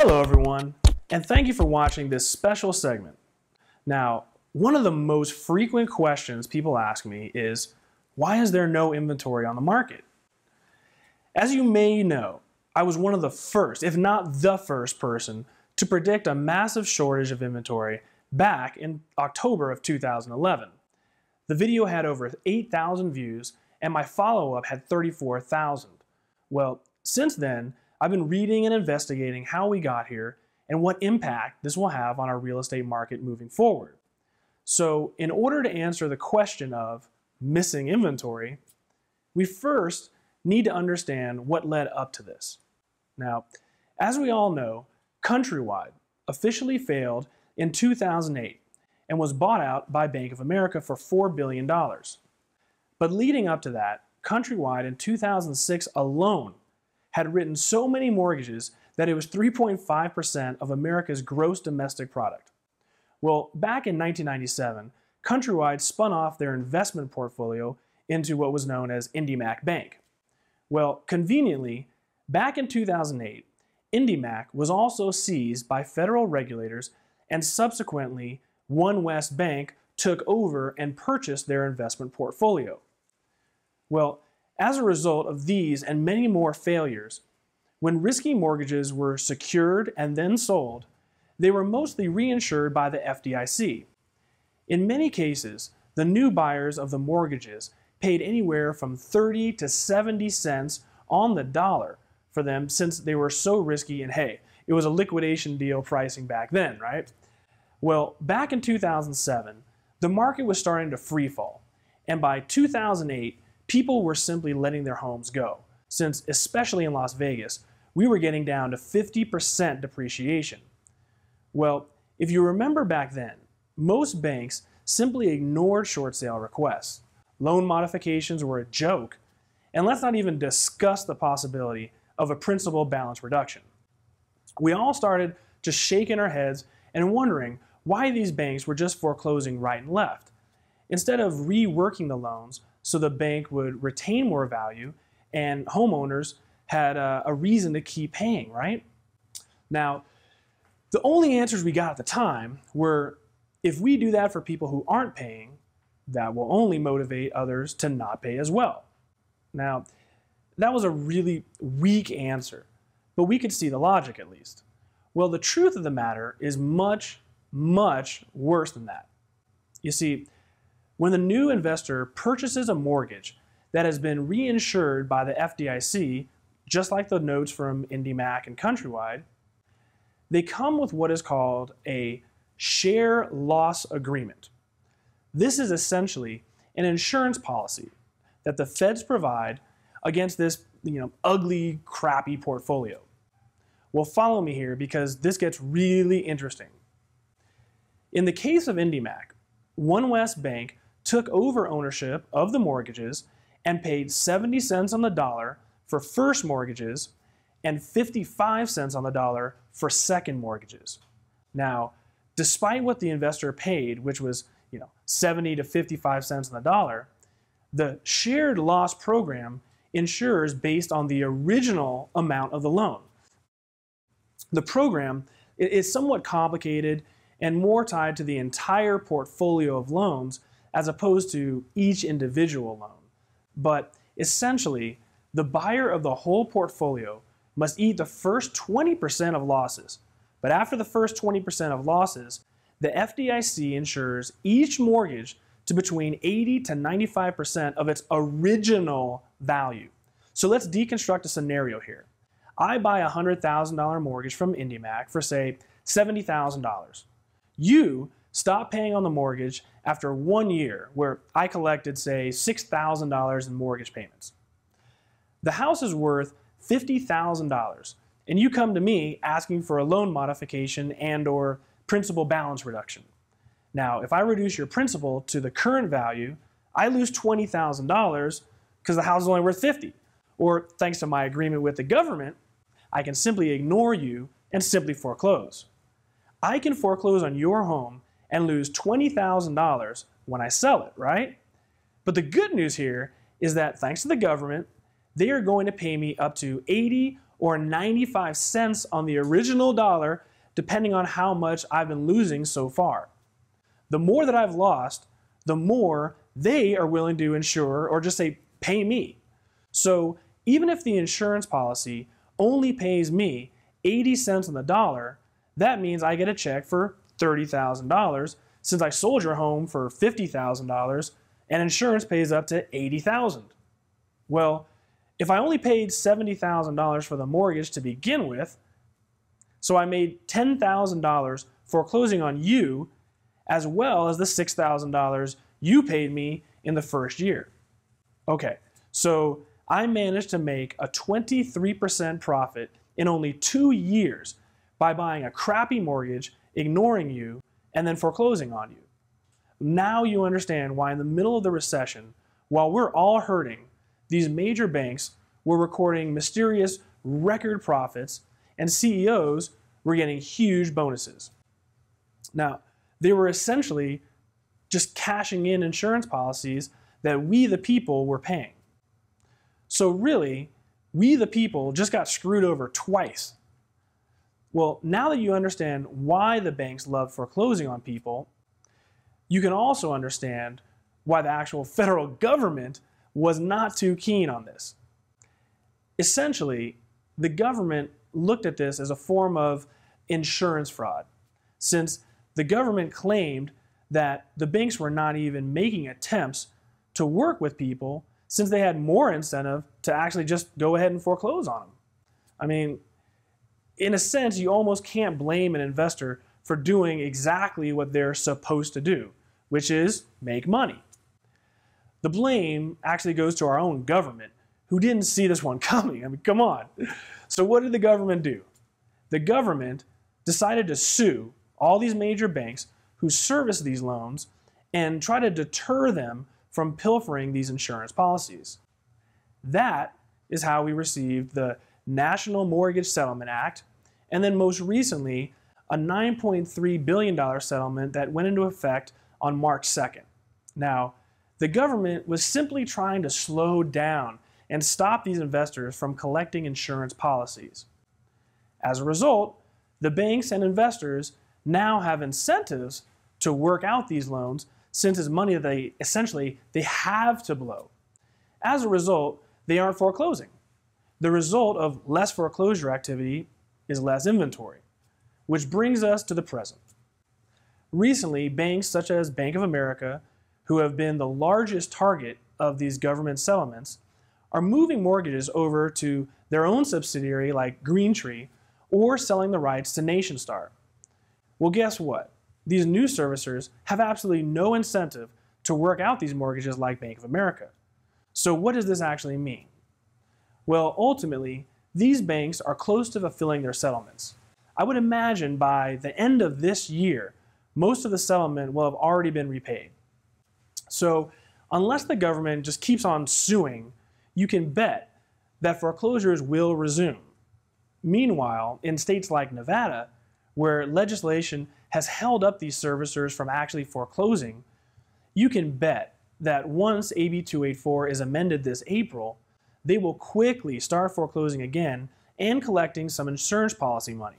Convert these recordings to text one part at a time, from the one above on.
Hello everyone, and thank you for watching this special segment. Now, one of the most frequent questions people ask me is, why is there no inventory on the market? As you may know, I was one of the first, if not the first person, to predict a massive shortage of inventory back in October of 2011. The video had over 8,000 views, and my follow-up had 34,000. Well, since then, I've been reading and investigating how we got here and what impact this will have on our real estate market moving forward. So, in order to answer the question of missing inventory, we first need to understand what led up to this. Now, as we all know, Countrywide officially failed in 2008 and was bought out by Bank of America for $4 billion. But leading up to that, Countrywide in 2006 alone had written so many mortgages that it was 3.5% of America's gross domestic product. Well, back in 1997, Countrywide spun off their investment portfolio into what was known as IndyMac Bank. Well, conveniently, back in 2008, IndyMac was also seized by federal regulators, and subsequently, One West Bank took over and purchased their investment portfolio. Well, as a result of these and many more failures, when risky mortgages were secured and then sold, they were mostly reinsured by the FDIC. In many cases, the new buyers of the mortgages paid anywhere from 30 to 70 cents on the dollar for them, since they were so risky, and hey, it was a liquidation deal pricing back then, right? Well, back in 2007, the market was starting to free fall, and by 2008, people were simply letting their homes go, since, especially in Las Vegas, we were getting down to 50% depreciation. Well, if you remember back then, most banks simply ignored short sale requests. Loan modifications were a joke, and let's not even discuss the possibility of a principal balance reduction. We all started just shaking our heads and wondering why these banks were just foreclosing right and left, instead of reworking the loans so the bank would retain more value and homeowners had a reason to keep paying, right? Now, the only answers we got at the time were, if we do that for people who aren't paying, that will only motivate others to not pay as well. Now, that was a really weak answer, but we could see the logic at least. Well, the truth of the matter is much, much worse than that. You see, when the new investor purchases a mortgage that has been reinsured by the FDIC, just like the notes from IndyMac and Countrywide, they come with what is called a share loss agreement. This is essentially an insurance policy that the feds provide against this, ugly, crappy portfolio. Well, follow me here because this gets really interesting. In the case of IndyMac, One West Bank took over ownership of the mortgages and paid 70 cents on the dollar for first mortgages and 55 cents on the dollar for second mortgages. Now, despite what the investor paid, which was 70 to 55 cents on the dollar, the shared loss program insures based on the original amount of the loan. The program is somewhat complicated and more tied to the entire portfolio of loans as opposed to each individual loan. But essentially, the buyer of the whole portfolio must eat the first 20% of losses. But after the first 20% of losses, the FDIC insures each mortgage to between 80 to 95% of its original value. So let's deconstruct a scenario here. I buy a $100,000 mortgage from IndyMac for, say, $70,000. You stop paying on the mortgage after 1 year, where I collected, say, $6,000 in mortgage payments. The house is worth $50,000, and you come to me asking for a loan modification and/or principal balance reduction. Now, if I reduce your principal to the current value, I lose $20,000 because the house is only worth $50,000. Or, thanks to my agreement with the government, I can simply ignore you and simply foreclose. I can foreclose on your home and lose $20,000 when I sell it, right? But the good news here is that thanks to the government, they are going to pay me up to 80 or 95 cents on the original dollar, depending on how much I've been losing so far. The more that I've lost, the more they are willing to insure or just say, pay me. So even if the insurance policy only pays me 80 cents on the dollar, that means I get a check for $30,000 since I sold your home for $50,000 and insurance pays up to $80,000. Well, if I only paid $70,000 for the mortgage to begin with, so I made $10,000 foreclosing on you as well as the $6,000 you paid me in the first year. Okay, so I managed to make a 23% profit in only 2 years by buying a crappy mortgage, ignoring you, and then foreclosing on you. Now you understand why in the middle of the recession, while we're all hurting, these major banks were recording mysterious record profits and CEOs were getting huge bonuses. Now, they were essentially just cashing in insurance policies that we the people were paying. So really, we the people just got screwed over twice. Well, now that you understand why the banks love foreclosing on people, you can also understand why the actual federal government was not too keen on this. Essentially, the government looked at this as a form of insurance fraud, since the government claimed that the banks were not even making attempts to work with people since they had more incentive to actually just go ahead and foreclose on them. I mean, in a sense, you almost can't blame an investor for doing exactly what they're supposed to do, which is make money. The blame actually goes to our own government, who didn't see this one coming. I mean, come on. So what did the government do? The government decided to sue all these major banks who service these loans and try to deter them from pilfering these insurance policies. That is how we received the National Mortgage Settlement Act, and then most recently, a $9.3 billion settlement that went into effect on March 2nd. Now, the government was simply trying to slow down and stop these investors from collecting insurance policies. As a result, the banks and investors now have incentives to work out these loans since it's money that they have to blow. As a result, they aren't foreclosing. The result of less foreclosure activity is less inventory, which brings us to the present. Recently, banks such as Bank of America, who have been the largest target of these government settlements, are moving mortgages over to their own subsidiary like Greentree or selling the rights to NationStar. Well, guess what? These new servicers have absolutely no incentive to work out these mortgages like Bank of America. So what does this actually mean? Well, ultimately, these banks are close to fulfilling their settlements. I would imagine by the end of this year, most of the settlement will have already been repaid. So unless the government just keeps on suing, you can bet that foreclosures will resume. Meanwhile, in states like Nevada, where legislation has held up these servicers from actually foreclosing, you can bet that once AB 284 is amended this April, they will quickly start foreclosing again and collecting some insurance policy money.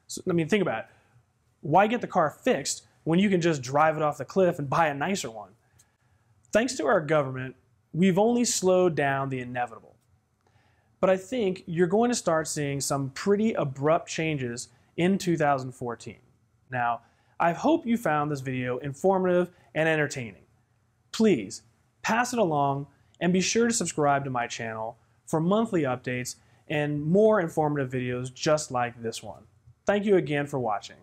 So, I mean, think about it. Why get the car fixed when you can just drive it off the cliff and buy a nicer one? Thanks to our government, we've only slowed down the inevitable. But I think you're going to start seeing some pretty abrupt changes in 2014. Now, I hope you found this video informative and entertaining. Please pass it along and be sure to subscribe to my channel for monthly updates and more informative videos just like this one. Thank you again for watching.